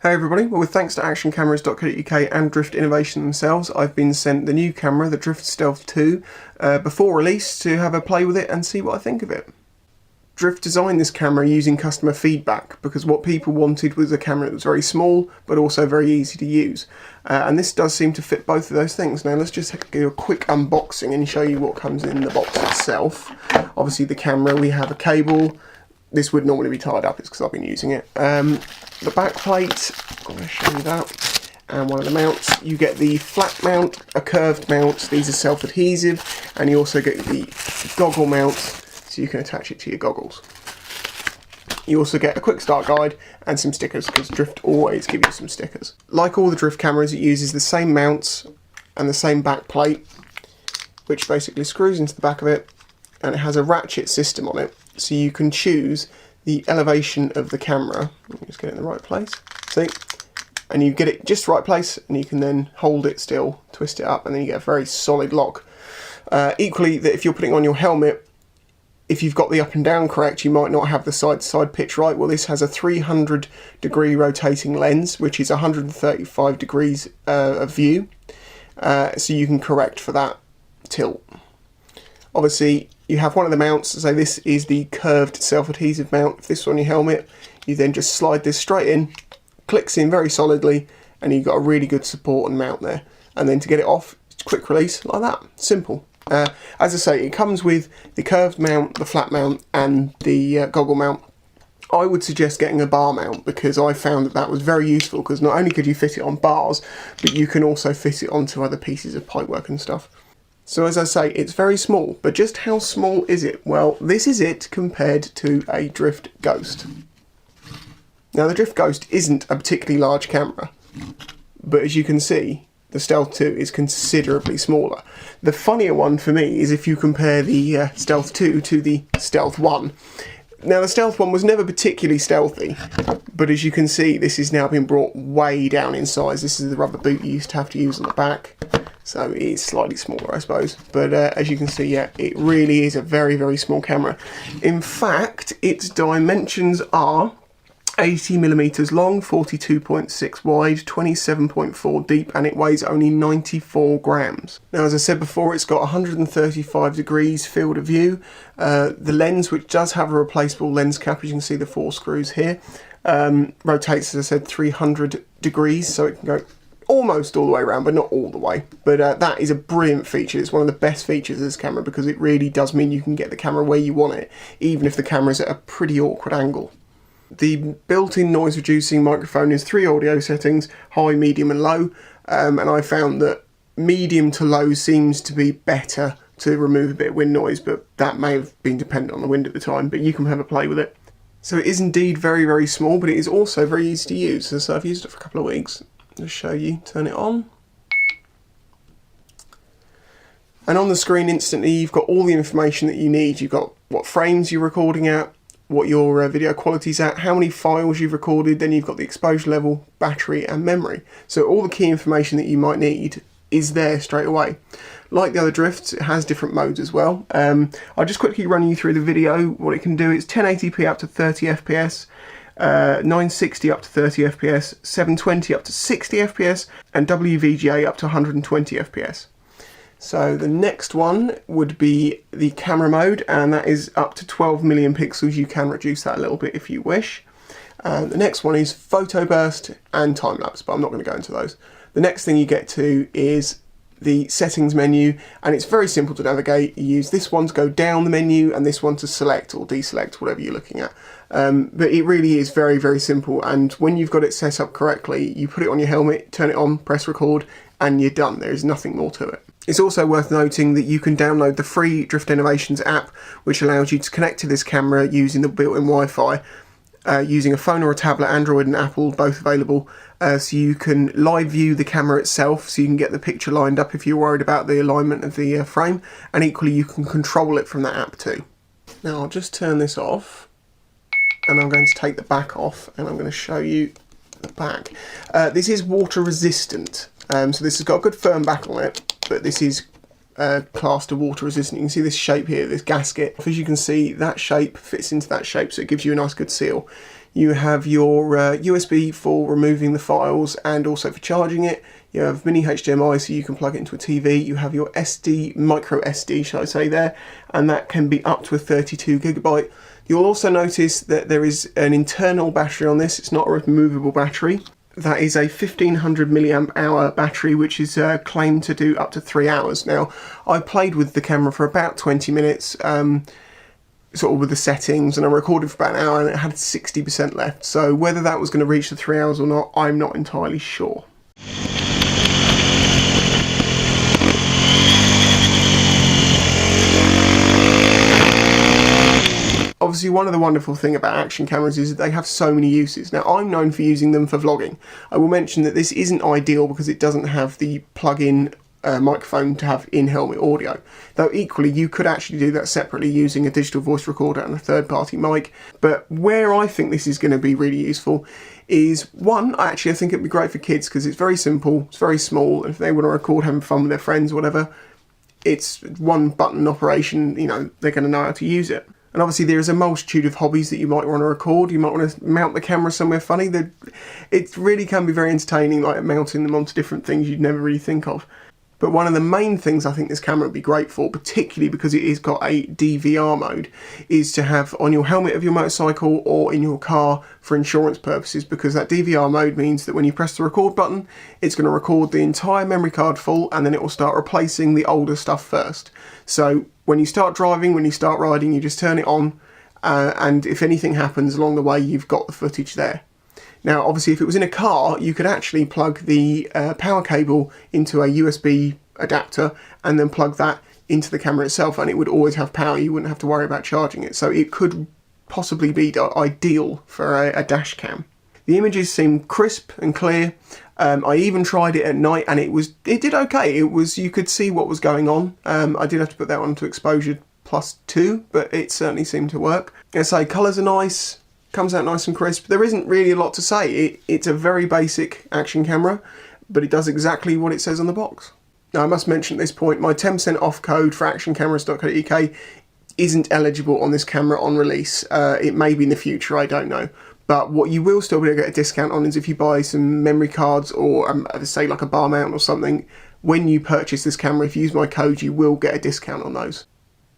Hey everybody, well with thanks to actioncameras.co.uk and Drift Innovation themselves, I've been sent the new camera, the Drift Stealth 2, before release to have a play with it and see what I think of it. Drift designed this camera using customer feedback because what people wanted was a camera that was very small but also very easy to use. And this does seem to fit both of those things. Now let's just do a quick unboxing and show you what comes in the box itself. Obviously the camera, we have a cable. This would normally be tied up, it's because I've been using it. The back plate, I'm going to show you that, and one of the mounts. You get the flat mount, a curved mount, these are self-adhesive, and you also get the goggle mount, so you can attach it to your goggles. You also get a quick start guide and some stickers, because Drift always give you some stickers. Like all the Drift cameras, it uses the same mounts and the same back plate, which basically screws into the back of it, and it has a ratchet system on it, so you can choose the elevation of the camera. Let me just get it in the right place. See? And you get it just the right place, and you can then hold it still, twist it up, and then you get a very solid lock. Equally, that if you're putting on your helmet, if you've got the up and down correct, you might not have the side-to-side pitch right. Well, this has a 300-degree rotating lens, which is 135 degrees of view, so you can correct for that tilt. Obviously, you have one of the mounts, so this is the curved self-adhesive mount. If this is on your helmet, you then just slide this straight in, clicks in very solidly, and you've got a really good support and mount there. And then to get it off, it's quick release like that, simple. As I say, it comes with the curved mount, the flat mount, and the goggle mount. I would suggest getting a bar mount because I found that was very useful, because not only could you fit it on bars, but you can also fit it onto other pieces of pipework and stuff. So as I say, it's very small, but just how small is it? Well, this is it compared to a Drift Ghost. Now the Drift Ghost isn't a particularly large camera, but as you can see, the Stealth 2 is considerably smaller. The funnier one for me is if you compare the Stealth 2 to the Stealth 1. Now the Stealth 1 was never particularly stealthy, but as you can see, this has now been brought way down in size. This is the rubber boot you used to have to use on the back. So it is slightly smaller, I suppose. But as you can see, yeah, it really is a very, very small camera. In fact, its dimensions are 80mm long, 42.6 wide, 27.4 deep, and it weighs only 94 grams. Now, as I said before, it's got 135 degrees field of view. The lens, which does have a replaceable lens cap, as you can see the 4 screws here, rotates, as I said, 300 degrees, so it can go almost all the way around, but not all the way. But that is a brilliant feature. It's one of the best features of this camera because it really does mean you can get the camera where you want it, even if the camera's at a pretty awkward angle. The built-in noise reducing microphone is 3 audio settings, high, medium and low, and I found that medium to low seems to be better to remove a bit of wind noise, but that may have been dependent on the wind at the time, but you can have a play with it. So it is indeed very, very small, but it is also very easy to use. So I've used it for a couple of weeks. Just show you, turn it on. And on the screen instantly you've got all the information that you need. You've got what frames you're recording at, what your video quality's at, how many files you've recorded, then you've got the exposure level, battery and memory. So all the key information that you might need is there straight away. Like the other Drifts, it has different modes as well. I'll just quickly run you through the video. What it can do is 1080p up to 30 FPS, 960 up to 30 FPS, 720 up to 60 FPS, and WVGA up to 120 FPS. So the next one would be the camera mode, and that is up to 12 million pixels. You can reduce that a little bit if you wish. The next one is photo burst and time lapse, but I'm not going to go into those. The next thing you get to is the settings menu, and it's very simple to navigate. You use this one to go down the menu and this one to select or deselect, whatever you're looking at. But it really is very, very simple, and when you've got it set up correctly, you put it on your helmet, turn it on, press record, and you're done. There is nothing more to it. It's also worth noting that you can download the free Drift Innovations app, which allows you to connect to this camera using the built-in Wi-Fi, using a phone or a tablet, Android and Apple, both available, so you can live view the camera itself, so you can get the picture lined up if you're worried about the alignment of the frame, and equally you can control it from that app too. Now I'll just turn this off, and I'm going to take the back off, and I'm going to show you the back. This is water resistant, so this has got a good firm back on it, but this is classed to water resistant. You can see this shape here, this gasket. As you can see, that shape fits into that shape, so it gives you a nice good seal. You have your USB for removing the files and also for charging it. You have mini HDMI so you can plug it into a TV. You have your SD, micro SD shall I say there, and that can be up to a 32GB. You'll also notice that there is an internal battery on this. It's not a removable battery. That is a 1500 milliamp hour battery, which is claimed to do up to 3 hours. Now, I played with the camera for about 20 minutes, sort of with the settings, and I recorded for about an hour and it had 60% left. So whether that was going to reach the 3 hours or not, I'm not entirely sure. Obviously, one of the wonderful things about action cameras is that they have so many uses. Now, I'm known for using them for vlogging. I will mention that this isn't ideal because it doesn't have the plug-in microphone to have in-helmet audio. Though equally, you could actually do that separately using a digital voice recorder and a third-party mic. But where I think this is going to be really useful is, one, I think it'd be great for kids because it's very simple, it's very small, and if they want to record having fun with their friends or whatever, it's one button operation, you know, they're going to know how to use it. And obviously there is a multitude of hobbies that you might want to record. You might want to mount the camera somewhere funny. It really can be very entertaining, like mounting them onto different things you'd never really think of. But one of the main things I think this camera would be great for, particularly because it has got a DVR mode, is to have on your helmet of your motorcycle or in your car for insurance purposes, because that DVR mode means that when you press the record button, it's going to record the entire memory card full and then it will start replacing the older stuff first. So when you start driving, when you start riding, you just turn it on, and if anything happens along the way, you've got the footage there. Now, obviously, if it was in a car, you could actually plug the power cable into a USB adapter and then plug that into the camera itself, and it would always have power. You wouldn't have to worry about charging it. So it could possibly be ideal for a dash cam. The images seem crisp and clear. I even tried it at night and it did okay. You could see what was going on. I did have to put that on to exposure +2, but it certainly seemed to work. As I say, colours are nice. Comes out nice and crisp. There isn't really a lot to say. It's a very basic action camera, but it does exactly what it says on the box. Now, I must mention at this point, my 10% off code for actioncameras.co.uk isn't eligible on this camera on release. It may be in the future, I don't know. But what you will still be able to get a discount on is if you buy some memory cards or, say, like a bar mount or something. When you purchase this camera, if you use my code, you will get a discount on those.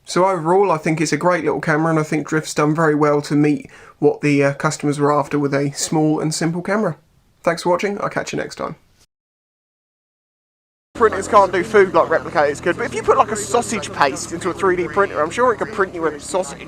So overall, I think it's a great little camera, and I think Drift's done very well to meet what the customers were after with a small and simple camera. Thanks for watching, I'll catch you next time. Printers can't do food like Replicators could, but if you put like a sausage paste into a 3D printer, I'm sure it could print you a sausage.